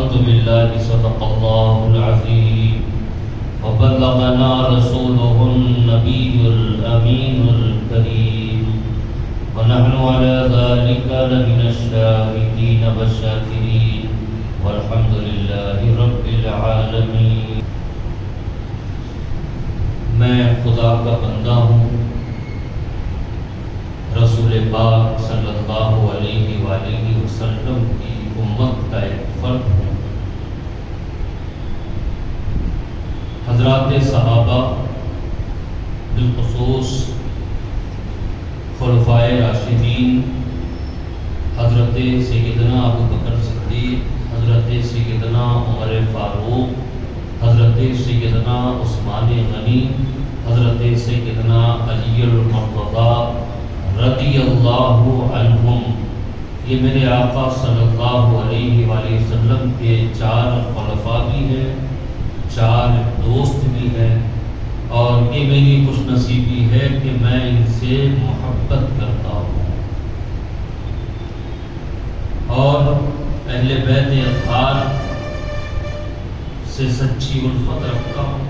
آمنت باللہ صدق اللہ العظیم وبلغنا رسوله النبی الامین الکریم ونحن على ذلك لمن الشاہدین والشاکرین والحمد للہ رب العالمین۔ میں خدا کا بندہ ہوں، رسول پاک صلی اللہ علیہ وآلہ وسلم کی امت کا ایک فرد ہوں۔ حضرات صحابہ بالخصوص خلفائے راشدین، حضرت سیدنا ابو بکر صدیق، حضرت سیدنا عمر فاروق، حضرت سیدنا عثمان غنی، حضرت سیدنا علی المرتضی رضی اللہ عنہم، یہ میرے آقا صلی اللہ علیہ وآلہ وسلم کے 4 خلفاء بھی ہیں، 4 دوست بھی ہیں، اور یہ میری خوش نصیبی ہے کہ میں ان سے محبت کرتا ہوں اور اہل بیت اطہار سے سچی الفت رکھتا ہوں۔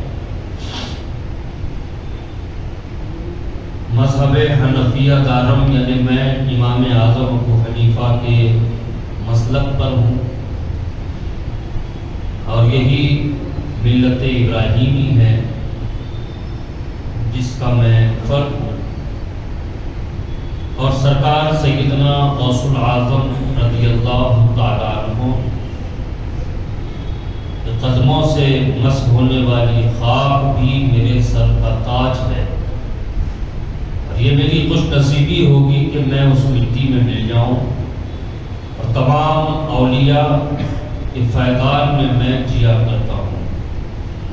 مذہب حنفیہ دارم یعنی میں امام اعظم ابو حنیفہ کے مسلک پر ہوں، اور یہی ملت ابراہیمی ہے جس کا میں فرد ہوں، اور سرکار سیدنا غوث العظم رضی اللہ تعالیٰ عنہ قدموں سے مسح ہونے والی خاک بھی میرے سر کا تاج ہے، اور یہ میری خوش نصیبی ہوگی کہ میں اس مٹی میں مل جاؤں اور تمام اولیاء کے فیضان میں جیا کرتا ہوں۔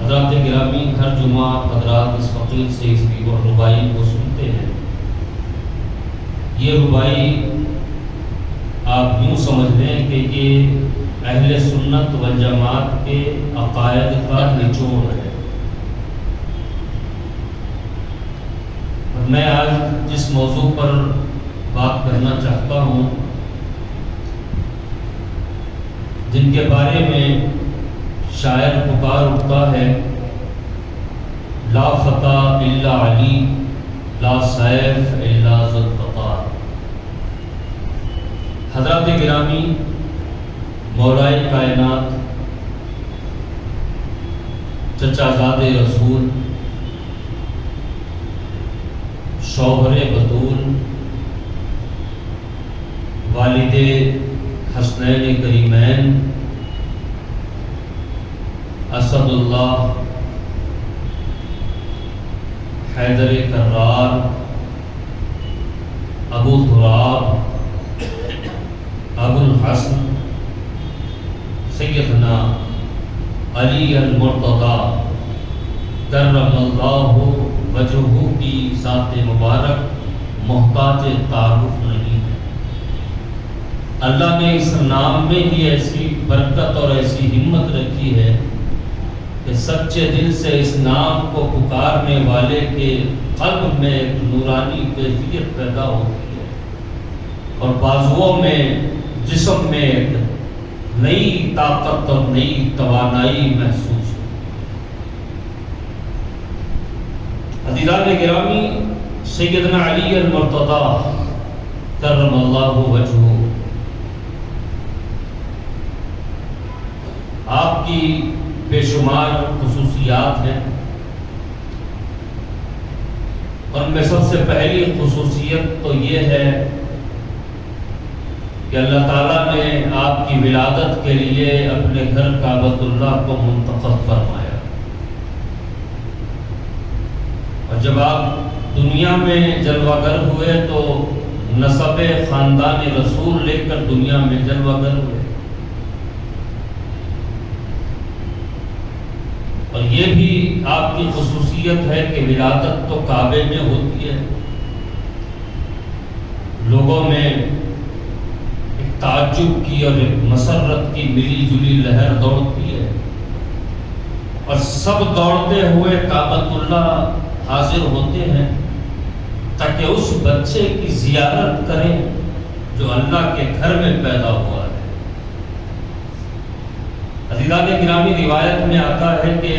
حضرات گرامی، ہر جمعہ حضرات اس فقیر سے اس کی ربائی کو سنتے ہیں۔ یہ ربائی آپ یوں سمجھ لیں کہ یہ اہل سنت والجماعت کے عقائد کا نچوڑ ہے۔ اور میں آج جس موضوع پر بات کرنا چاہتا ہوں، جن کے بارے میں شاعر پکار اٹھتا ہے، لا فتح الا علی، لا سیف الا ذوالفقار۔ حضرات گرامی، مولائے کائنات چچا زاد رسول، شوہر بطول، والد حسنین کریمین، اسد اللہ، حیدر کرار، ابو تراب، ابو الحسن، سیدنا علی المرتضی کرم اللہ وجہہ کی ذات مبارک محتاج تعارف نہیں ہے۔ اللہ نے اس نام میں ہی ایسی برکت اور ایسی ہمت رکھی ہے کہ سچے دل سے اس نام کو پکارنے والے کے قلب میں ایک نورانی کیفیت پیدا ہوتی ہے، اور بازوؤں میں، جسم میں ایک نئی طاقت اور نئی توانائی محسوس ہوتی ہے۔ عزیزان گرامی، سیدنا علی المرتضی کرم اللہ وجہہ، آپ کی بے شمار خصوصیات ہیں، اور میں سب سے پہلی خصوصیت تو یہ ہے کہ اللہ تعالیٰ نے آپ کی ولادت کے لیے اپنے گھر کعبۃ اللہ کو منتخب فرمایا، اور جب آپ دنیا میں جلوہ گر ہوئے تو نسب خاندان رسول لے کر دنیا میں جلوہ گر ہوئے، اور یہ بھی آپ کی خصوصیت ہے کہ ولادت تو کعبے میں ہوتی ہے، لوگوں میں ایک تعجب کی اور ایک مسرت کی ملی جلی لہر دوڑتی ہے، اور سب دوڑتے ہوئے کعبۃ اللہ حاضر ہوتے ہیں تاکہ اس بچے کی زیارت کریں جو اللہ کے گھر میں پیدا ہوا ہے۔ عزیزان گرامی، روایت میں آتا ہے کہ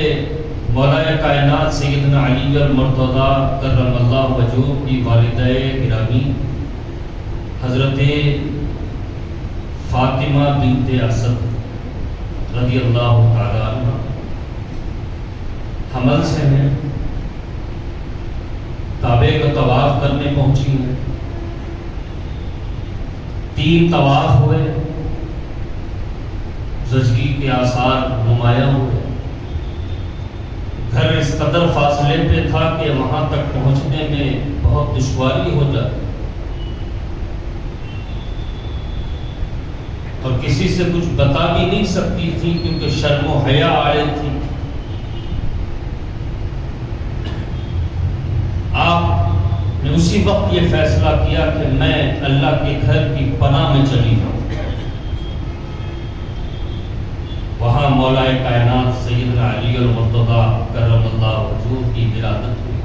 مولا کائنات سیدنا علی المرتضیٰ کرم اللہ وجہہ کی والدہ گرامی حضرت فاطمہ بنت اسد رضی اللہ تعالی عنہ حمل سے ہیں، کعبے کا طواف کرنے پہنچی ہیں، 3 طواف ہوئے، زچگی کے آثار نمایاں ہوئے، گھر اس قدر فاصلے پہ تھا کہ وہاں تک پہنچنے میں بہت دشواری ہو جاتی اور کسی سے کچھ بتا بھی نہیں سکتی تھی کیونکہ شرم و حیا آڑے تھی۔ آپ نے اسی وقت یہ فیصلہ کیا کہ میں اللہ کے گھر کی پناہ میں چلی جاؤں۔ وہاں مولا کائنات سیدنا علی المرتضیٰ کرم اللہ وجہہ کی ولادت ہوئی۔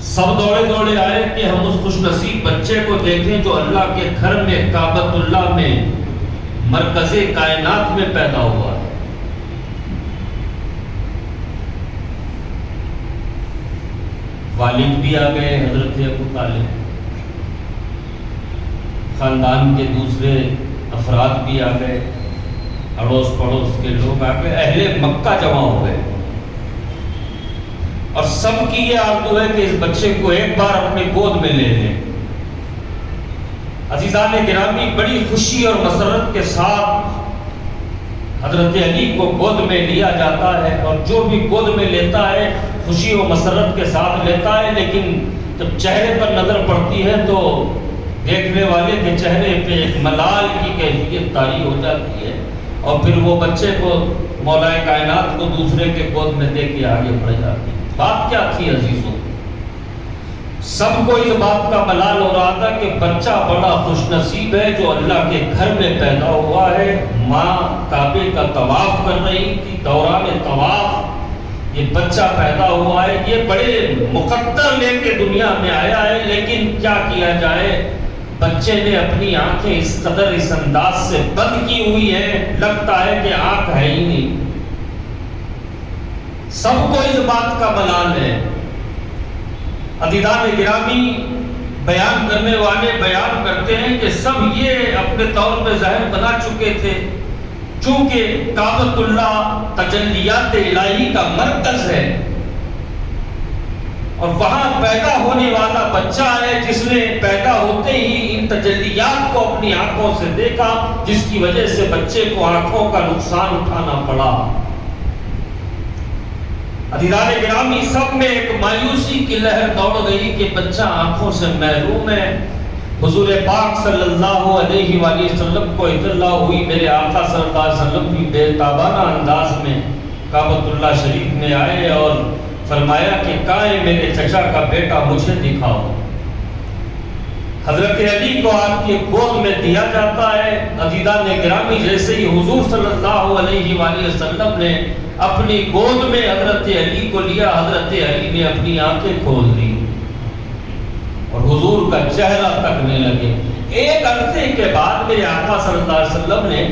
سب دوڑے دوڑے آئے کہ ہم اس خوش نصیب بچے کو دیکھیں جو اللہ کے گھر میں کعبۃ اللہ میں مرکز کائنات میں پیدا ہوا ہے۔ والد بھی آ گئے حضرت ابو طالب، خاندان کے دوسرے افراد بھی آ گئے، اڑوس پڑوس کے لوگ آ گئے، اہل مکہ جمع ہو گئے، اور سب کی یہ آرزو ہے کہ اس بچے کو ایک بار اپنے گود میں لے لیں۔ عزیزان گرامی، بڑی خوشی اور مسرت کے ساتھ حضرت علی کو گود میں لیا جاتا ہے، اور جو بھی گود میں لیتا ہے خوشی و مسرت کے ساتھ لیتا ہے، لیکن جب چہرے پر نظر پڑتی ہے تو دیکھنے والے کے چہرے پہ ایک ملال کی کیفیت طاری ہو جاتی ہے، اور پھر وہ بچے کو مولا کائنات کو دوسرے کے گود میں دے کے آگے بڑھ جاتی ہے۔ بات کیا تھی عزیزوں؟ سب کو اس بات کا ملال ہو رہا تھا کہ بچہ بڑا خوش نصیب ہے جو اللہ کے گھر میں پیدا ہوا ہے۔ ماں کعبے کا طواف کر رہی تھی، دوران طواف یہ بچہ پیدا ہوا ہے، یہ بڑے مقدر لے کے دنیا میں آیا ہے، لیکن کیا کیا جائے، بچے نے اپنی آنکھیں اس قدر اس انداز سے بند کی ہوئی ہیں، لگتا ہے کہ آنکھ ہے ہی نہیں۔ سب کو اس بات کا ملال ہے۔ عزیزان گرامی، بیان کرنے والے بیان کرتے ہیں کہ سب یہ اپنے طور پہ ظاہر بنا چکے تھے، چونکہ کعبۃ اللہ تجلیات الہی کا مرکز ہے، اور وہاں پیدا ہونے والا بچہ ہے جس نے پیدا ہوتے ہی ان تجلیات کو اپنی آنکھوں سے دیکھا، جس کی وجہ سے بچے کو آنکھوں کا نقصان اٹھانا پڑا۔ عزیزان گرامی، سب میں ایک مایوسی کی لہر دوڑ گئی کہ بچہ آنکھوں سے محروم ہے۔ حضور پاک صلی اللہ علیہ وآلہ وسلم کو اطلاع ہوئی، میرے آقا صلی اللہ علیہ وسلم بھی بے تابانہ انداز میں کعبۃ اللہ شریف میں آئے اور فرمایا کہ کہاں ہے میرے چچا کا بیٹا، مجھے دکھاؤ۔ حضرت علی کو آپ کی گود میں دیا جاتا ہے۔ عزیزان گرامی، جیسے ہی حضور صلی اللہ علیہ وآلہ وسلم نے اپنی گود میں حضرت علی کو لیا، حضرت علی نے اپنی آنکھیں کھول دی اور حضور کا چہرہ تکنے لگے۔ ایک عرصے کے بعد میرے آقا صلی اللہ علیہ وسلم نے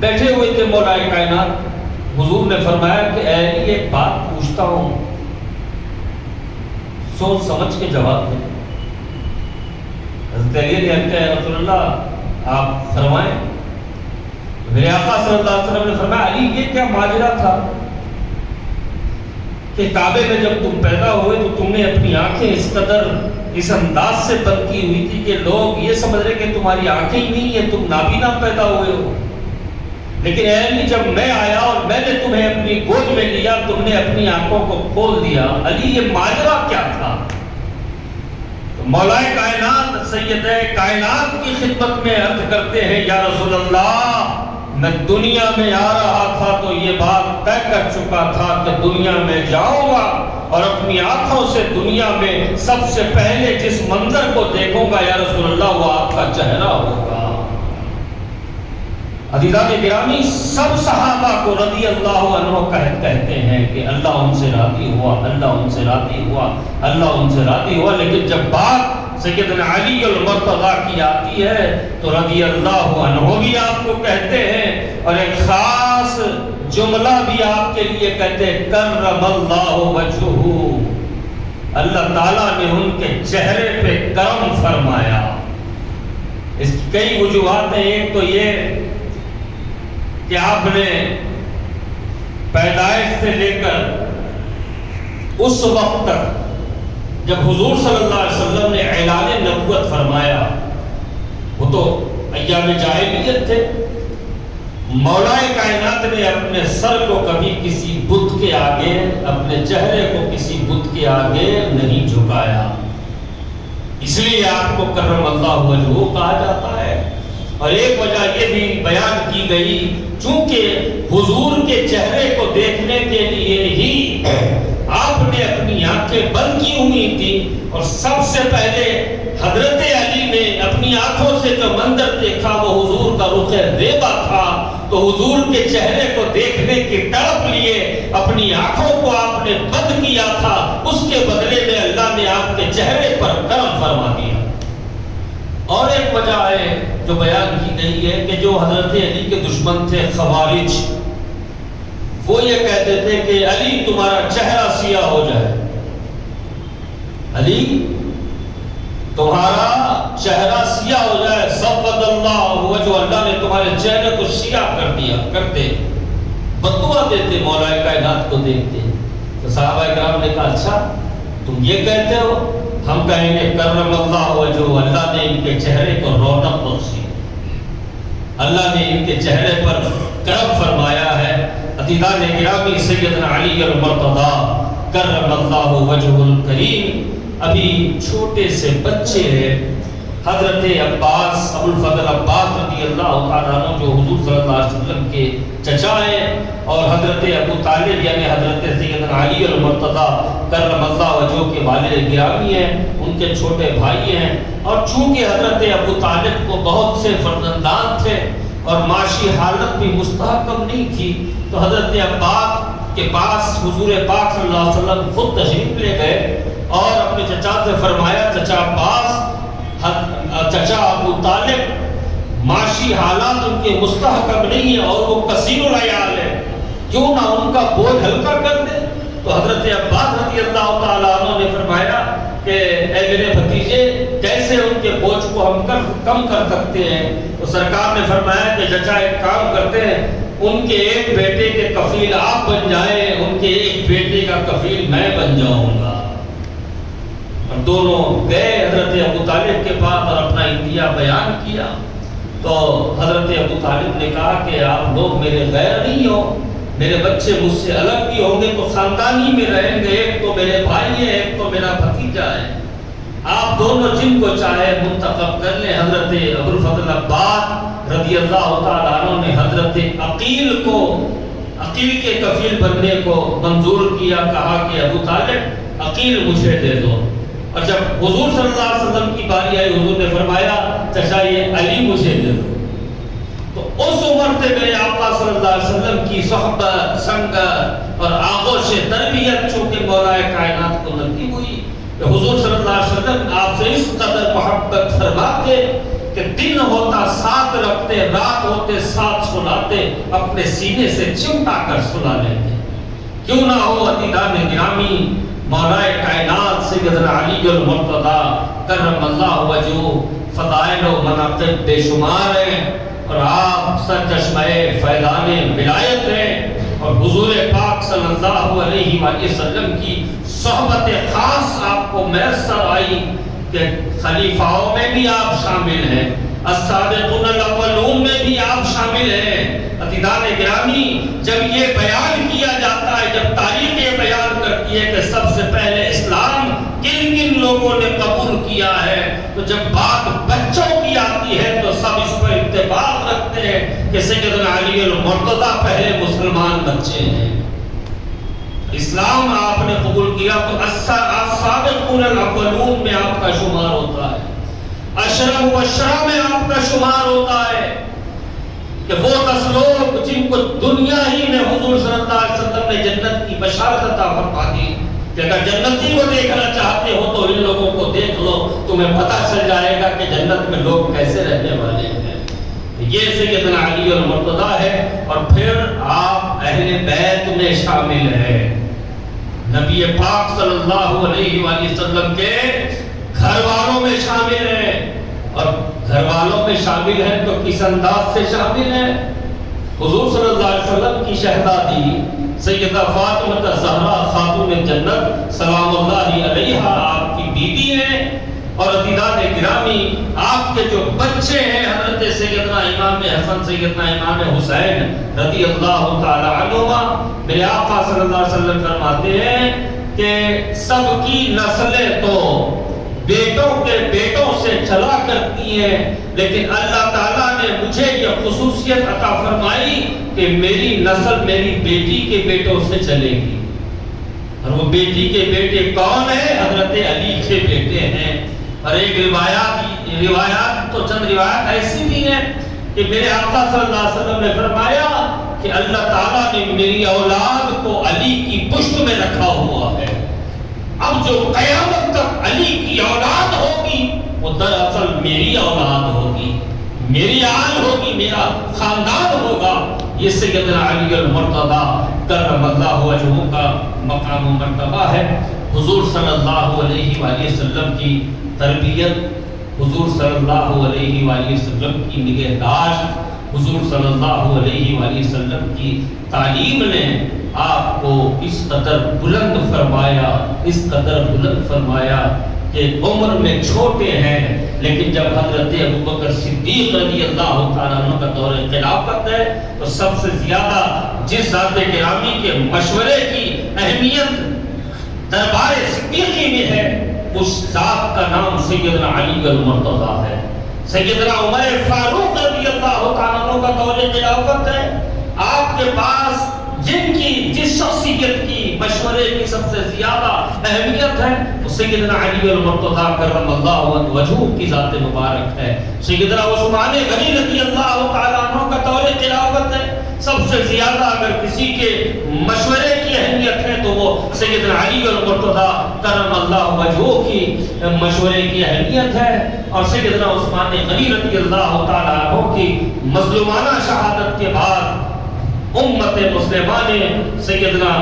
بیٹھے ہوئے تھے مولا کائنات، حضور نے فرمایا کہ اے علی، ایک بات پوچھتا ہوں، سوچ سمجھ کے جواب دیں۔ حضرت علی نے کہا یا رسول اللہ آپ فرمائیں۔ میرے آقا صلی اللہ علیہ وسلم نے فرمایا علی یہ کیا ماجرا تھا کہ کعبے میں جب تم پیدا ہوئے تو تم نے اپنی آنکھیں اس قدر اس انداز سے بند کی ہوئی تھی کہ لوگ یہ سمجھ رہے کہ تمہاری آنکھیں ہی نہیں ہیں، تم نابینا پیدا ہوئے ہو، لیکن اے علی جب میں آیا اور میں نے تمہیں اپنی گود میں لیا تم نے اپنی آنکھوں کو کھول دیا، علی یہ ماجرا کیا تھا؟ تو مولا کائنات سید کائنات کی خدمت میں عرض کرتے ہیں یا رسول اللہ میں دنیا میں آ رہا تھا تو یہ بات طے کر چکا تھا کہ دنیا میں جاؤں گا اور اپنی آنکھوں سے دنیا میں سب سے پہلے جس منظر کو دیکھوں گا یا رسول اللہ وہ آپ کا چہرہ ہوگا۔ عزیزان گرامی، سب صحابہ کو رضی اللہ عنہ کہتے ہیں کہ اللہ ان سے راضی ہوا، اللہ ان سے راضی ہوا، اللہ ان سے راضی ہوا، لیکن جب بات سیدنا علی المرتضیٰ کی آتی ہے تو رضی اللہ عنہ بھی آپ کو کہتے ہیں، اور ایک خاص جملہ بھی آپ کے لیے کہتے ہیں کرم اللہ وجہہ، اللہ تعالیٰ نے ان کے چہرے پہ کرم فرمایا۔ اس کی کئی وجوہات ہیں۔ ایک تو یہ کہ آپ نے پیدائش سے لے کر اس وقت تک جب حضور صلی اللہ علیہ وسلم نے اعلان نبوت فرمایا، وہ تو ایام جاہلیت تھے، مولا کائنات نے اپنے سر کو کبھی کسی بت کے آگے، اپنے چہرے کو کسی بت کے آگے نہیں جھکایا، اس لیے آپ کو کرم اللہ وجہہ کہا جاتا ہے۔ اور ایک وجہ یہ بھی بیان کی گئی، چونکہ حضور کے چہرے کو دیکھنے کے لیے ہی آپ نے اپنی آنکھیں بند کی ہوئی تھی، اور سب سے پہلے حضرت علی نے اپنی آنکھوں سے جو منظر دیکھا وہ حضور کا رخ ریبہ تھا، تو حضور کے چہرے کو دیکھنے کی تڑپ لیے اپنی آنکھوں کو آپ نے بند کیا تھا، اس کے بدلے میں اللہ نے آپ کے چہرے پر کرم فرما دیا۔ اور ایک وجہ ہے جو بیان کی گئی ہے کہ جو حضرت علی کے دشمن تھے خوارج، وہ یہ کہتے تھے کہ علی تمہارا چہرہ سیاہ ہو جائے، علی تمہارا چہرہ سیاہ ہو جائے، سبّد اللہ وجہ، اللہ نے تمہارے چہرے کو سیاہ کر دیا، کرتے بدعا دیتے مولا کائنات کو دیکھتے۔ تو صحابہ کرام نے کہا اچھا تم یہ کہتے ہو، ہم کہیں گے کرم اللہ وجہ، اللہ نے ان کے چہرے کو رونق بخشی، اللہ نے ان کے چہرے پر کرم فرمایا ہے۔ عزیزان گرامی، سیدنا علی المرتضی کرم اللہ وجہ الکریم ابھی چھوٹے سے بچے ہیں، حضرت عباس ابو الفضل عباس رضی اللہ تعالیٰ عنہ جو حضور صلی اللہ علیہ وسلم کے چچا ہیں، اور حضرت ابو طالب یعنی حضرت سیدنا علی المرتضی کرم اللہ وجہہ کے والد گرامی ہیں، ان کے چھوٹے بھائی ہیں۔ اور چونکہ حضرت ابو طالب کو بہت سے فرزندان تھے اور معاشی حالت بھی مستحکم نہیں تھی، تو حضرت عباس کے پاس حضور پاک صلی اللہ علیہ وسلم خود تشریف لے گئے اور اپنے چچا سے فرمایا چچا عباس، چچا ابو طالب معاشی حالات ان کے مستحکم نہیں ہیں اور وہ کثیر العیال ہے، کیوں نہ ان کا بوجھ ہلکا کر دے؟ تو حضرت عباس رضی اللہ تعالیٰ عنہ نے فرمایا کہ اے میرے بھتیجے کیسے ان کے بوجھ کو ہم کم کر سکتے ہیں؟ تو سرکار نے فرمایا کہ چچا ایک کام کرتے ہیں، ان کے ایک بیٹے کے کفیل آپ بن جائیں، ان کے ایک بیٹے کا کفیل میں بن جاؤں گا۔ اور دونوں گئے حضرت ابو طالب کے پاس اور اپنا انتہا بیان کیا، تو حضرت ابو طالب نے کہا کہ آپ لوگ میرے غیر نہیں ہو، میرے بچے مجھ سے الگ بھی ہوں گے تو خاندانی میں رہیں گے، ایک تو میرے بھائی ہے ایک تو میرا بھتیجا ہے، آپ دونوں جن کو چاہے منتخب کر لیں۔ حضرت ابو الفضل عباس رضی اللہ تعالیٰ عنہ نے حضرت عقیل کو، عقیل کے کفیل بننے کو منظور کیا، کہا کہ ابو طالب عقیل مجھے دے دو۔ اور جب حضور صلی اللہ علیہ وسلم کی باری آئی، حضور نے فرمایا چچا یہ علی مجھے دے دو۔ تو اس عمر سے میرے آقا صلی اللہ علیہ وسلم کی صحبت، سنگت اور آغوش تربیت چونکہ مولا کائنات کو نصیب ہوئی کہ حضور صلی اللہ علیہ وسلم آپ سے اس قدر محبت فرماتے کہ دن ہوتا ساتھ رکھتے، رات ہوتے ساتھ سلاتے، اپنے سینے سے چمٹا کر سلا لیتے۔ کیوں نہ ہو عزیزان گرامی، مولا کائنات سیدنا علی المرتضی کرم اللہ وجہہ فضائل و مناقب بے شمار ہیں، اور آپ سرچشمہ فیضان ولایت ہیں، اور حضور پاک صلی اللہ علیہ وآلہ وسلم کی صحبت خاص آپ کو میسر آئی کہ خلیفاؤں میں بھی آپ شامل ہیں، السابقون الاولون میں بھی آپ شامل ہیں۔ عزیزان گرامی، جب یہ بیان کیا جاتا ہے، جب تاریخ یہ بیان کرتی ہے کہ سب سے پہلے اسلام کن کن لوگوں نے قبول کیا ہے، تو جب بات بچوں کی آتی ہے تو سب اس پر اتفاق رکھتے ہیں کہ سیدنا علی المرتضی پہلے مسلمان بچے ہیں۔ اسلام آپ نے قبول کیا تو السابقون الاولون میں آپ کا شمار ہوتا ہے، عشرہ مبشرہ میں آپ کا شمار ہوتا ہے، کہ وہ 10 لوگ جن کو دنیا ہی میں حضور صلی اللہ علیہ وسلم نے جنت کی بشارت عطا فرما دی کہ اگر جنتی کو دیکھنا چاہتے ہو تو ان لوگوں کو دیکھ لو، تمہیں پتہ چل جائے گا کہ جنت میں لوگ کیسے رہنے والے ہیں۔ یہ سیدنا علی المرتضیٰ ہے، اور پھر آپ اہل بیت میں شامل ہیں، نبی پاک صلی اللہ علیہ وآلہ وسلم کے گھر والوں میں شامل ہیں، اور گھر والوں میں شامل ہیں تو کس انداز سے شامل ہیں؟ حضور صلی اللہ علیہ وسلم کی شہزادی سیدہ فاطمہ الزہرا خاتون جنت سلام اللہ علیہا آپ کی بیوی ہیں، اور عزیزان گرامی آپ کے جو بچے ہیں حضرت سیدنا امام حسن سیدنا امام حسین رضی اللہ تعالی عنہما، میرے آقا صلی اللہ علیہ وسلم فرماتے ہیں کہ سب کی نسلیں تو بیٹوں کے بیٹوں سے چلا کرتی ہیں، لیکن اللہ تعالیٰ نے مجھے یہ خصوصیت عطا فرمائی کہ میری نسل میری بیٹی کے بیٹوں سے چلے گی، اور وہ بیٹی کے بیٹے کون ہیں؟ حضرت علی کے بیٹے ہیں۔ اور ایک روایات تو چند روایات ایسی بھی ہیں کہ میرے آقا صلی اللہ علیہ وسلم نے فرمایا کہ اللہ تعالیٰ نے میری اولاد کو علی کی پشت میں رکھا ہوا ہے، اب جو قیامت تک علی کی اولاد ہوگی وہ دراصل میری اولاد ہوگی، میری آل ہوگی، میرا خاندان ہوگا۔ یہ سیدنا علی المرتضیٰ کرم اللہ وجہہ کا مقام و مرتبہ ہے۔ حضور صلی اللہ علیہ وآلہ وسلم کی تربیت، حضور صلی اللہ علیہ وآلہ وسلم کی نگہداشت، حضور صلی اللہ علیہ وآلہ وسلم کی تعلیم نے آپ کو اس قدر بلند فرمایا، اس قدر بلند فرمایا کہ عمر میں چھوٹے ہیں، لیکن جب حضرت ابوبکر صدیق رضی اللہ تعالیٰ عنہ کا دور خلافت ہے تو سب سے زیادہ جس ذات گرامی کے مشورے کی اہمیت دربار صدیقی میں ہے، اس ذات کا نام سیدنا علی المرتضیٰ ہے۔ سیدنا عمر فاروق رضی اللہ تعالیٰ عنہ کا دور خلافت ہے، آپ کے پاس جن کی جس شخصیت کی مشورے کی سب سے زیادہ اہمیت ہے وہ سیدنا علی المرتضیٰ کرم اللہ وجہہ کی ذات مبارک ہے۔ سیدنا عثمان غنی رضی اللہ تعالیٰ عنہ کا دور خلافت ہے، سب سے زیادہ اگر کسی کے مشورے کی اہمیت ہے تو وہ سیدنا علی المرتضیٰ کرم اللہ وجہہ کی مشورے کی اہمیت ہے، اور سیدنا عثمان غنی رضی اللہ تعالیٰ عنہ کی مظلومانہ شہادت کے بعد امت مسلمہ نے سیدنا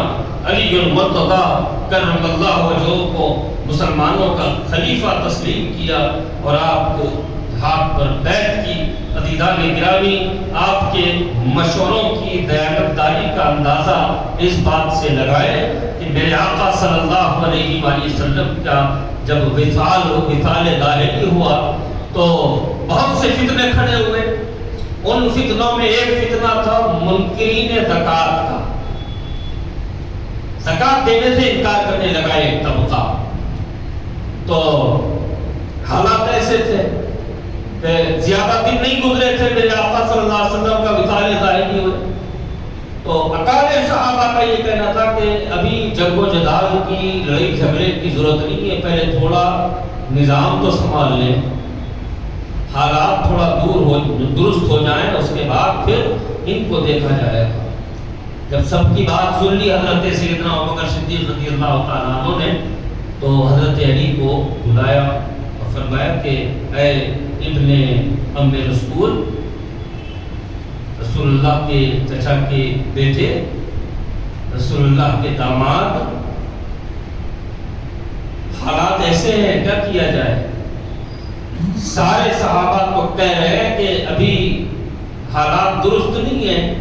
علی المرتضیٰ کرم اللہ وجہہ کو مسلمانوں کا خلیفہ تسلیم کیا اور آپ کو ہاتھ پر بیعت کی۔ عزیزان گرامی، آپ کے مشوروں کی دیانتداری کا اندازہ اس بات سے لگائے کہ میرے آقا صلی اللہ علیہ وآلہ وسلم کا جب وصال لاہلی ہوا تو بہت سے فتنے کھڑے ہوئے۔ ان فتنوں میں ایک فتنہ تھا منکرین زکوٰۃ کا، زکوٰۃ دینے سے انکار کرنے لگا ایک طبقہ۔ تو حالات ایسے تھے کہ زیادہ دن نہیں گزرے تھے میرے آقا صلی اللہ علیہ وسلم کا وصال ظاہری ہوئے، تو اکابر صحابہ کا یہ کہنا تھا کہ ابھی جنگ و جدال کی لڑائی جھگڑے کی ضرورت نہیں ہے، پہلے تھوڑا نظام تو سنبھال لیں، حالات تھوڑا درست ہو جائیں، اس کے بعد پھر ان کو دیکھا جائے گا۔ جب سب کی بات سن لی حضرت سیدنا ابوبکر صدیق رضی اللہ تعالیٰ عنہ نے تو حضرت علی کو بلایا اور فرمایا کہ اے ابن ام رسول اللہ کے چچا کے بیٹے، رسول اللہ کے داماد، حالات ایسے ہیں، کیا کیا جائے؟ سارے صحابہ کو کہہ رہے ہیں کہ ابھی حالات درست نہیں ہیں،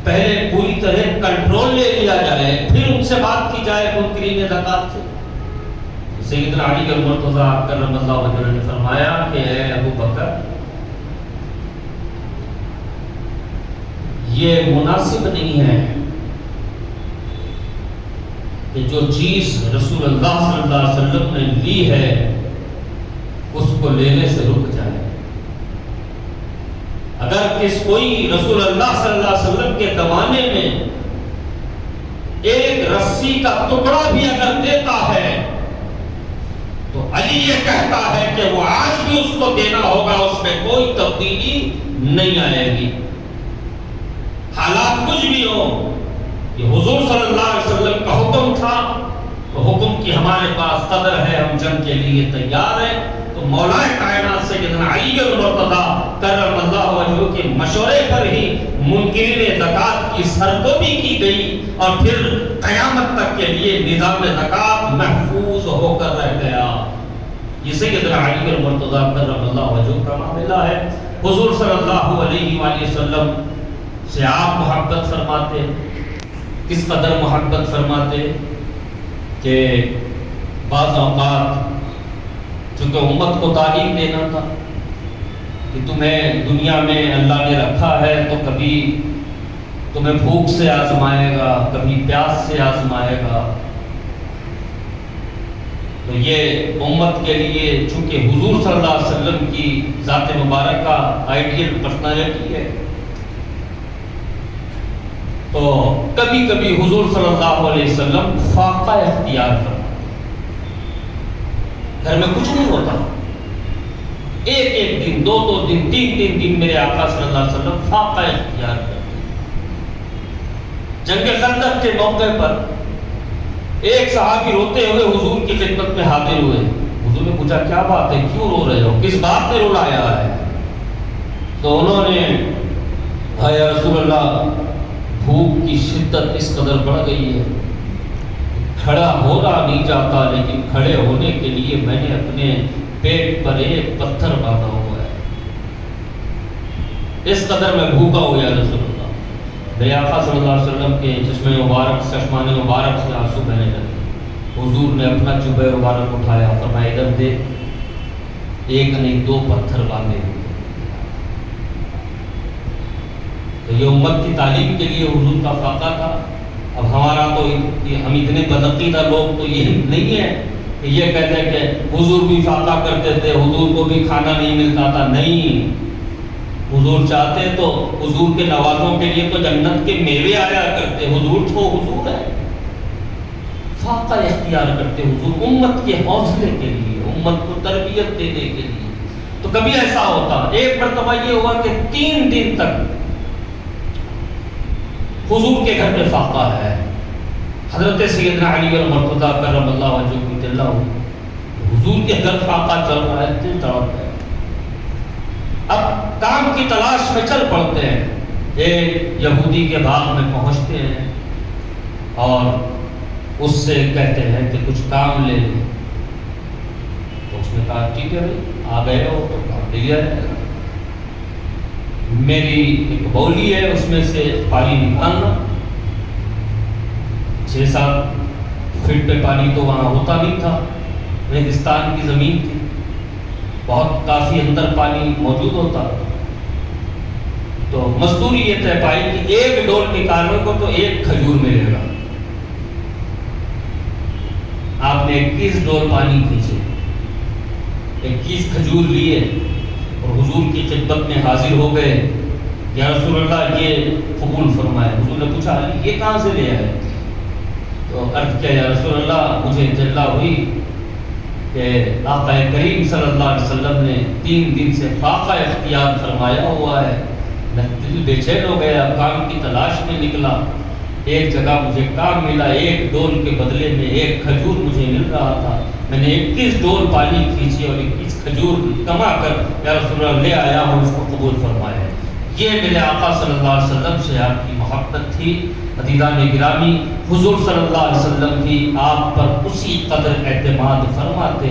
پہلے پوری طرح کنٹرول لے لیا جائے، پھر ان سے بات کی جائے منکرین زکوٰۃ سے۔ سیدنا علی المرتضیٰ کرم اللہ وجہہ نے فرمایا کہ اے ابو بکر، یہ مناسب نہیں ہے کہ جو چیز رسول اللہ صلی اللہ علیہ وسلم نے لی ہے اس کو لینے سے رک جائے۔ اگر کوئی رسول اللہ صلی اللہ علیہ وسلم کے زمانے میں ایک رسی کا ٹکڑا بھی اگر دیتا ہے تو علی یہ کہتا ہے کہ وہ آج بھی اس کو دینا ہوگا، اس میں کوئی تبدیلی نہیں آئے گی، حالات کچھ بھی ہو۔ یہ حضور صلی اللہ علیہ وسلم کا حکم تھا، تو حکم کی ہمارے پاس قدر ہے، ہم جنگ کے لیے تیار ہیں، تو تو مولا کائنات سیدنا علی المرتضیٰ کرم اللہ وجہہ کے مشورے پر ہی منکرین زکوٰۃ کی سرکوبی کی گئی اور پھر قیامت تک کے لیے نظام زکوٰۃ محفوظ ہو کر رہ گیا۔ یہ سیدنا علی المرتضیٰ کرم اللہ وجہہ کا معاملہ ہے۔ حضور صلی اللہ علیہ وآلہ وسلم سے آپ محبت فرماتے، کس قدر محبت فرماتے کہ بعض اوقات چونکہ امت کو تعلیم دینا تھا کہ تمہیں دنیا میں اللہ نے رکھا ہے تو کبھی تمہیں بھوک سے آزمائے گا، کبھی پیاس سے آزمائے گا، تو یہ امت کے لیے چونکہ حضور صلی اللہ علیہ وسلم کی ذات مبارکہ آئیڈیل پرسنالٹی ہے، تو کبھی کبھی حضور صلی اللہ علیہ وسلم فاقہ اختیار کرتے، گھر میں کچھ نہیں ہوتا، ایک ایک دن، دو دو دن، تین تین دن میرے آقا صلی اللہ علیہ وسلم فاقہ اختیار کرتے۔ جنگ خندق کے موقع پر ایک صحابی روتے ہوئے حضور کی خدمت میں حاضر ہوئے۔ حضور نے پوچھا کیا بات ہے، کیوں رو رہے ہو، کس بات نے رلایا ہے؟ تو انہوں نے کہا یا رسول اللہ بھوک کی شدت اس قدر بڑھ گئی ہے، کھڑا ہونا نہیں چاہتا، لیکن کھڑے ہونے کے لیے میں نے اپنے پیٹ پر ایک پتھر باندھا ہوا ہے، اس قدر میں بھوکا ہوں یا رسول اللہ۔ میرے آقا صلی اللہ علیہ وسلم کے چشمان مبارک سے آنسو بہنے لگے۔ حضور نے اپنا جبہ مبارک اٹھایا، فرمایا ادھر دے، ایک نہیں دو پتھر باندھے ہوئے۔ تو یہ امت کی تعلیم کے لیے حضور کا فاقہ تھا۔ اب ہمارا تو ہم اتنے بدعقیدہ لوگ تو یہ نہیں ہے کہ یہ کہتے ہیں کہ حضور بھی فاقہ کرتے تھے، حضور کو بھی کھانا نہیں ملتا تھا۔ نہیں، حضور چاہتے تو حضور کے نوازوں کے لیے تو جنت کے میوے آیا کرتے، حضور تو حضور ہے۔ فاقہ اختیار کرتے حضور امت کے حوصلے کے لیے، امت کو تربیت دینے کے لیے۔ تو کبھی ایسا ہوتا، ایک مرتبہ یہ ہوا کہ 3 دن تک حضور کے گھر میں فاقہ ہے۔ حضرت سیدنا علی المرتضیٰ کرم اللہ وجہہ حضور کے گھر فاقہ چل رہا ہے، دل تڑپ ہے۔ اب کام کی تلاش میں چل پڑتے ہیں، ایک یہودی کے باغ میں پہنچتے ہیں اور اس سے کہتے ہیں کہ کچھ کام لے لیں۔ تو اس نے کہا ٹھیک ہے بھائی، آ گئے ہو تو کام لیا جائے گا۔ میری ایک بولی ہے، اس میں سے پانی نکالنا، 6-7 فٹ پہ پانی تو وہاں ہوتا نہیں تھا، ریگستان کی زمین تھی، بہت کافی اندر پانی موجود ہوتا۔ تو مزدوری یہ طے پائی کہ ایک ڈول نکالنے کو تو 1 کھجور ملے گا۔ آپ نے 21 ڈول پانی کھینچے، 21 کھجور لیے اور حضور کی خدمت میں حاضر ہو گئے۔ یا رسول اللہ یہ قبول فرمائے۔ حضور نے پوچھا علی یہ کہاں سے لے آئے؟ تو عرض کیا یا رسول اللہ مجھے اطلاع ہوئی کہ آقا کریم صلی اللہ علیہ وسلم نے 3 دن سے فاقہ اختیار فرمایا ہوا ہے، میں دل بے چین ہو گیا، کام کی تلاش میں نکلا، ایک جگہ مجھے کام ملا، 1 ڈول کے بدلے میں 1 کھجور مجھے مل رہا تھا، میں نے 21 ڈول پانی کھینچی اور 21 کھجور کما کر یا رسول اللہ لے آیا ہوں، اس کو قبول فرمایا۔ یہ میرے آقا صلی اللہ علیہ وسلم سے آپ کی محبت تھی۔ عزیزان گرامی، حضور صلی اللہ علیہ وسلم بھی آپ پر اسی قدر اعتماد فرماتے۔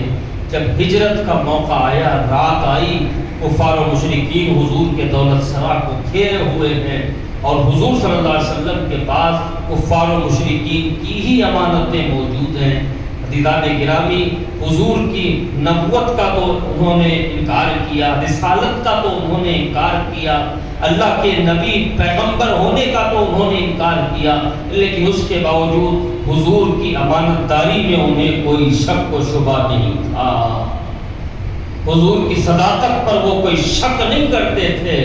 جب ہجرت کا موقع آیا، رات آئی، کفار و مشرکین حضور کے دولت سرا کو گھیرے ہوئے ہیں اور حضور صلی اللہ علیہ وسلم کے پاس کفار و مشرکین کی ہی امانتیں موجود ہیں۔ عزیزان گرامی، حضور کی نبوت کا تو انہوں نے انکار کیا، رسالت کا تو انہوں نے انکار کیا، اللہ کے نبی پیغمبر ہونے کا تو انہوں نے انکار کیا، لیکن اس کے باوجود حضور کی امانت داری میں انہیں کوئی شک و شبہ نہیں تھا، حضور کی صداقت پر وہ کوئی شک نہیں کرتے تھے۔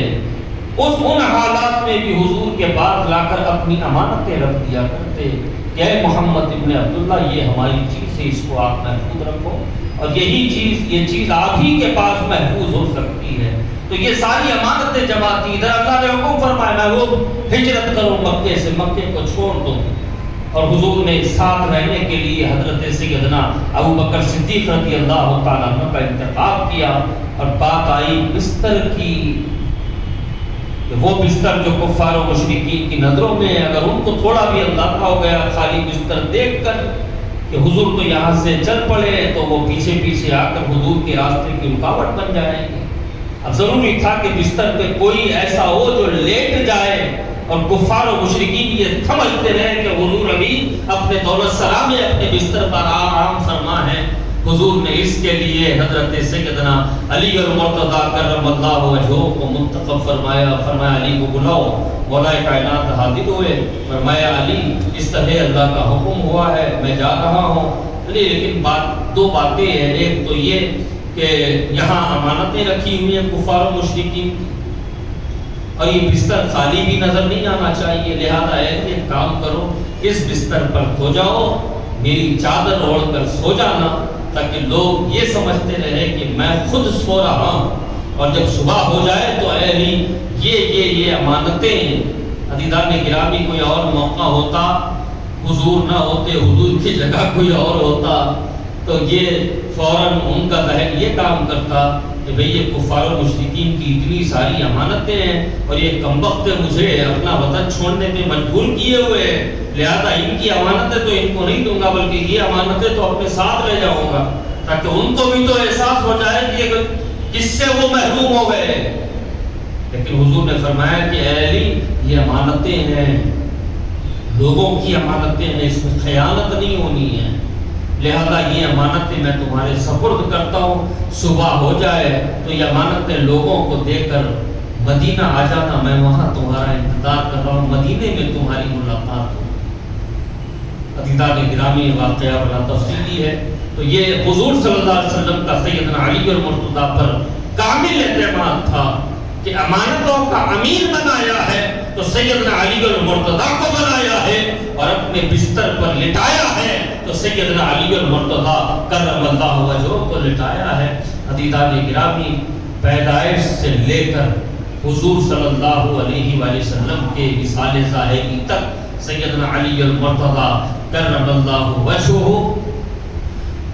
ان حالات میں بھی حضور کے پاس لا کر اپنی امانتیں رکھ دیا کرتے کہ اے محمد ابن عبداللہ یہ ہماری چیز ہے، اس کو آپ محفوظ رکھو، اور یہ چیز آپ ہی کے پاس محفوظ ہو سکتی ہے۔ تو یہ ساری امانتیں جمع تھی۔ ادھر اللہ نے حکم فرمایا وہ ہجرت کرو مکے سے، مکے کو چھوڑ دو، اور حضور نے ساتھ رہنے کے لیے حضرت سیدنا ابو بکر صدیق رضی اللہ تعالیٰ عنہ کا انتخاب کیا۔ اور بات آئی بستر کی، کہ وہ بستر جو کفار و مشرکین کی نظروں میں اگر ان کو تھوڑا بھی اندازہ ہو گیا خالی بستر دیکھ کر کہ حضور تو یہاں سے چل پڑے، تو وہ پیچھے پیچھے آ کر حضور کے راستے کی رکاوٹ بن جائیں گے۔ اب ضروری تھا کہ بستر پہ کوئی ایسا ہو جو لیٹ جائے، اور کفار و مشرکین یہ سمجھتے رہے کہ حضور ابھی اپنے دولت سلام میں اپنے بستر پر آرام فرما ہے۔ حضور نے اس کے لیے حضرت سیدنا علی المرتضیٰ کرم اللہ وجہہ کو منتخب فرمایا۔ فرمایا علی کو بلاؤ۔ مولا کائنات حاضر ہوئے، فرمایا علی اس طرح اللہ کا حکم ہوا ہے، میں جا رہا ہوں۔ لیکن دو باتیں ہیں، ایک تو یہ کہ یہاں امانتیں رکھی ہوئی ہیں کفار و مشرکین کی، اور یہ بستر خالی بھی نظر نہیں آنا چاہیے، لہذا ایک کام کرو، اس بستر پر سو جاؤ، میری چادر اوڑھ کر سو جانا، تاکہ لوگ یہ سمجھتے رہے کہ میں خود سو رہا ہوں، اور جب صبح ہو جائے تو اے علی یہ امانتیں۔ عزیزان گرامی، کوئی اور موقع ہوتا، حضور نہ ہوتے، حضور کی جگہ کوئی اور ہوتا، تو یہ فوراً ان کا ذہن یہ کام کرتا کہ بھئی یہ کفار و مشرکین کی اتنی ساری امانتیں ہیں، اور یہ کمبخت مجھے اپنا وطن چھوڑنے پہ مجبور کیے ہوئے ہیں، لہذا ان کی امانتیں تو ان کو نہیں دوں گا، بلکہ یہ امانتیں تو اپنے ساتھ لے جاؤں گا، تاکہ ان کو بھی تو احساس ہو جائے کہ کس سے وہ محروم ہو گئے۔ لیکن حضور نے فرمایا کہ اے علی یہ امانتیں ہیں، لوگوں کی امانتیں ہیں، اس میں خیانت نہیں ہونی ہے، لہذا یہ امانتیں میں تمہارے سپرد کرتا ہوں۔ صبح ہو جائے تو یہ امانتیں لوگوں کو دے کر مدینہ آ جانا، میں وہاں تمہارا انتظار کر رہا ہوں، مدینے میں تمہاری ملاقات ہو۔ عزیزان گرامی، واقعہ بڑا تفصیلی ہے، تو یہ حضور صلی اللہ علیہ وسلم کا سیدنا علی المرتضیٰ پر کامل اعتماد تھا کہ امانتوں کا امیر بنایا ہے تو سیدنا علی المرتضیٰ کو بنایا ہے، اور اپنے بستر پر لٹایا ہے تو سیدنا علی المرتضیٰ کرم اللہ وجہہ کو لٹایا ہے۔ عزیزان گرامی، پیدائش سے لے کر حضور صلی اللہ علیہ وآلہ وسلم کے وصال ظاہری تک سیدنا علی المرتضیٰ کرم اللہ وجہہ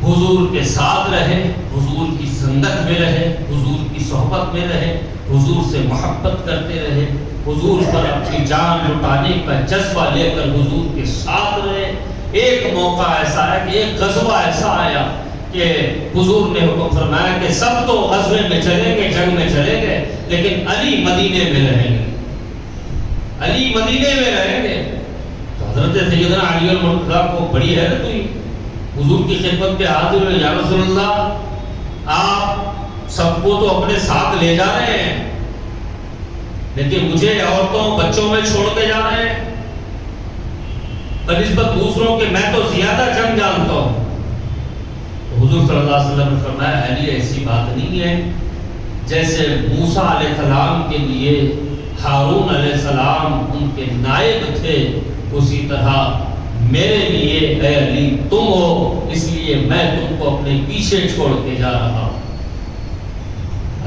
حضور کے ساتھ رہے، حضور کی سنگت میں رہے، حضور کی صحبت میں رہے، حضور سے محبت کرتے رہے، حضور پر اپنی جان لٹانے کا جذبہ لے کر حضور کے ساتھ رہے۔ ایک موقع ایسا ہے کہ ایک غزوہ ایسا آیا کہ حضور نے حکم فرمایا کہ سب تو غزوے میں چلیں گے، جنگ میں چلیں گے، لیکن علی مدینے میں رہیں گے، علی مدینے میں رہیں گے۔ تو حضرت سیدنا علی المرتضیٰ کو بڑی حیرت ہوئی، حضور کی خدمت پہ حاضر ہوئے، یا رسول اللہ آپ سب کو تو اپنے ساتھ لے جا رہے ہیں، لیکن مجھے عورتوں بچوں میں چھوڑ کے جا رہے ہیں، بنسبت دوسروں کے میں تو زیادہ جنگ جانتا ہوں۔ تو حضور صلی اللہ علیہ وسلم نے فرمایا علی ایسی بات نہیں ہے، جیسے موسیٰ علیہ السلام کے لیے ہارون علیہ السلام ان کے نائب تھے، اسی طرح میرے لیے اے علی تم ہو، اس لیے میں تم کو اپنے پیچھے چھوڑ کے جا رہا ہوں۔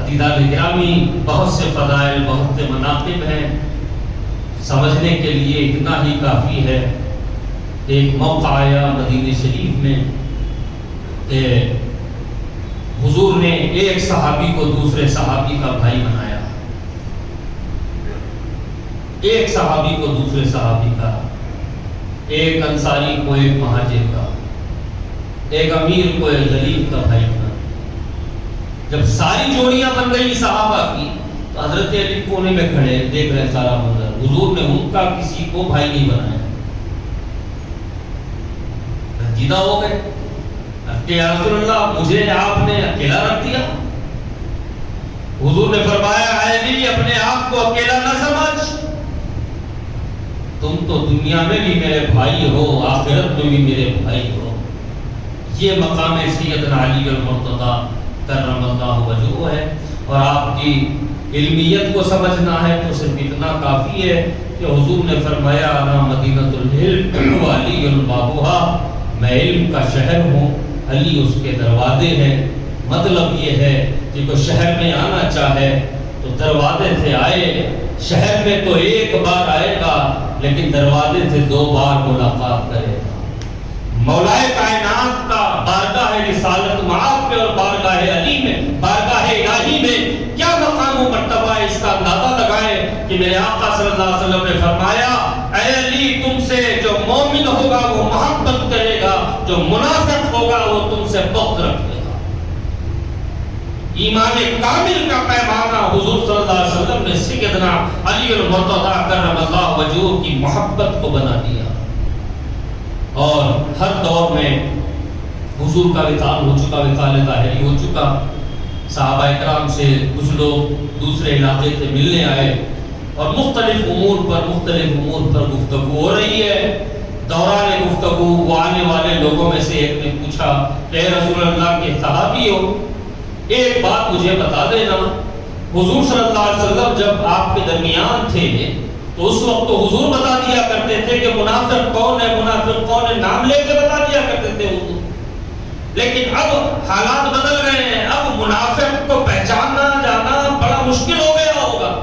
عزیزان گرامی، بہت سے فضائل، بہت سے مناقب ہیں، سمجھنے کے لیے اتنا ہی کافی ہے۔ ایک موقع آیا مدینہ شریف میں کہ حضور نے ایک صحابی کو دوسرے صحابی کا بھائی بنایا، ایک صحابی کو دوسرے صحابی کا، ایک انصاری کو ایک مہاجر کا، ایک امیر کو ایک غریب کا بھائی بنا۔ جب ساری جوڑیاں بن گئی صحابہ کی تو حضرت علی کونے میں کھڑے دیکھ رہے سارا منظر، حضور نے ان کا کسی کو بھائی نہیں بنایا، رنجیدہ ہو گئے کہ یا رسول اللہ مجھے آپ نے اکیلا رکھ دیا۔ حضور نے فرمایا اے علی اپنے آپ کو اکیلا نہ سمجھ، تم تو دنیا میں بھی میرے بھائی ہو، آخرت میں بھی میرے بھائی ہو۔ یہ مقام سیدنا علی المرتضیٰ کرم اللہ وجہہ ہے، اور آپ کی علمیت کو سمجھنا ہے تو صرف اتنا کافی ہے کہ حضور نے فرمایا انا مدینۃ العلم وعلی بابھا، میں علم کا شہر ہوں، علی اس کے دروازے ہیں۔ مطلب یہ ہے کہ کوئی شہر میں آنا چاہے تو دروازے سے آئے، شہر میں تو ایک بار آئے گا لیکن دروازے سے 2 بار ملاقات کرے گا۔ مولائے کائنات کا بارگاہ رسالت معاف میں اور بارگاہ علی میں، بارگاہ الہی میں کیا مقام و مرتبہ ہے، اس کا اندازہ لگائیں کہ میرے آقا صلی اللہ علیہ وسلم نے فرمایا اے علی تم سے جو مومن ہوگا وہ محبت کرے گا، جو منافق ہوگا وہ تم سے بغض رکھے گا۔ ایمان کامل کا پیمانہ حضور صلی اللہ علیہ وسلم نے سیدنا علی المرتضیٰ کرم اللہ وجہہ کی محبت کو بنا دیا، اور ہر دور میں حضور کا وصال ہو چکا، وصال ظاہری ہو چکا۔ صحابہ اکرام سے کچھ لوگ دوسرے علاقے سے ملنے آئے اور مختلف امور پر گفتگو ہو رہی ہے۔ دوران گفتگو وہ آنے والے لوگوں میں سے ایک نے پوچھا کہ اے رسول اللہ کے صحابی ہو، ایک بات مجھے بتا دینا، حضور صلی اللہ علیہ وسلم جب آپ کے درمیان تھے تو اس وقت تو حضور بتا دیا کرتے تھے کہ منافق کون ہے، منافق کون ہے، نام لے کے بتا دیا کرتے تھے حضور، لیکن اب حالات بدل گئے ہیں، اب منافق کو پہچاننا جانا بڑا مشکل ہو گیا ہوگا۔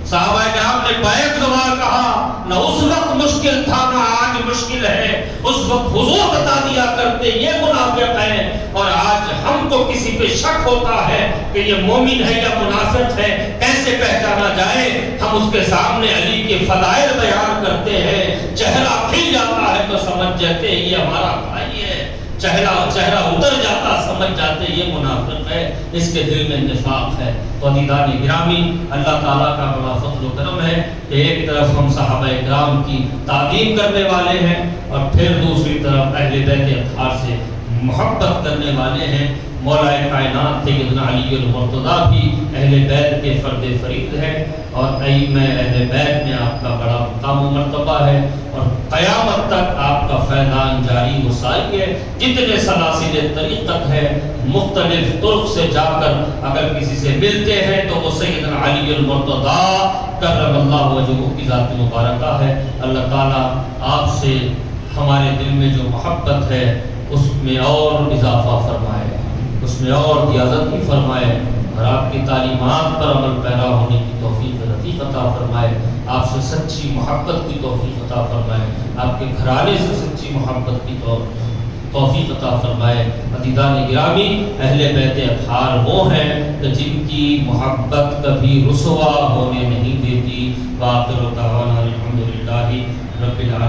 صحابہ کرام نے بیک زبان کہا نہ اس وقت مشکل تھا نہ آج مشکل ہے، اس وقت حضور بتا دیا کرتے یہ منافق ہے، اور آج ہم کو کسی پہ شک ہوتا ہے کہ یہ مومن ہے یا منافق ہے، کیسے پہچانا جائے؟ ہم اس کے سامنے علی کے فضائل بیان کرتے ہیں، چہرہ کھل جاتا ہے تو سمجھ جاتے ہیں یہ ہمارا بھائی ہے، چہرہ اتر جاتا سمجھ جاتے یہ منافق ہے، اس کے دل میں نفاق ہے۔ تو عزیزان گرامی، اللہ تعالیٰ کا بڑا فضل و کرم ہے کہ ایک طرف ہم صحابہ اکرام کی تعظیم کرنے والے ہیں اور پھر دوسری طرف اہل بیت اطہار سے محبت کرنے والے ہیں۔ مولا کائنات سیدنا علی المرتضیٰ بھی اہل بیت کے فرد فرید ہیں، اور ائمہ اہل بیت میں آپ کا بڑا مقام و مرتبہ ہے، اور قیامت تک آپ کا فیضان جاری و ساری ہے۔ جتنے سلاسل طریقت ہے، مختلف طرق سے جا کر اگر کسی سے ملتے ہیں تو وہ سیدنا علی المرتضیٰ کرم اللہ وجہہ کی ذات مبارکہ ہے۔ اللہ تعالیٰ آپ سے ہمارے دل میں جو محبت ہے اس میں اور اضافہ فرمائے، اس میں اور زیادتی فرمائے، اور آپ کی تعلیمات پر عمل پیرا ہونے کی توفیق رفیق عطا فرمائے، آپ سے سچی محبت کی توفیق عطا فرمائے، آپ کے گھرانے سے سچی محبت کی توفیق عطا فرمائے۔ عزیزان گرامی، اہل بیت اطہار وہ ہیں کہ جن کی محبت کبھی رسوا ہونے نہیں دیتی۔ وآخر دعوانا الحمدللہ رب العالمین۔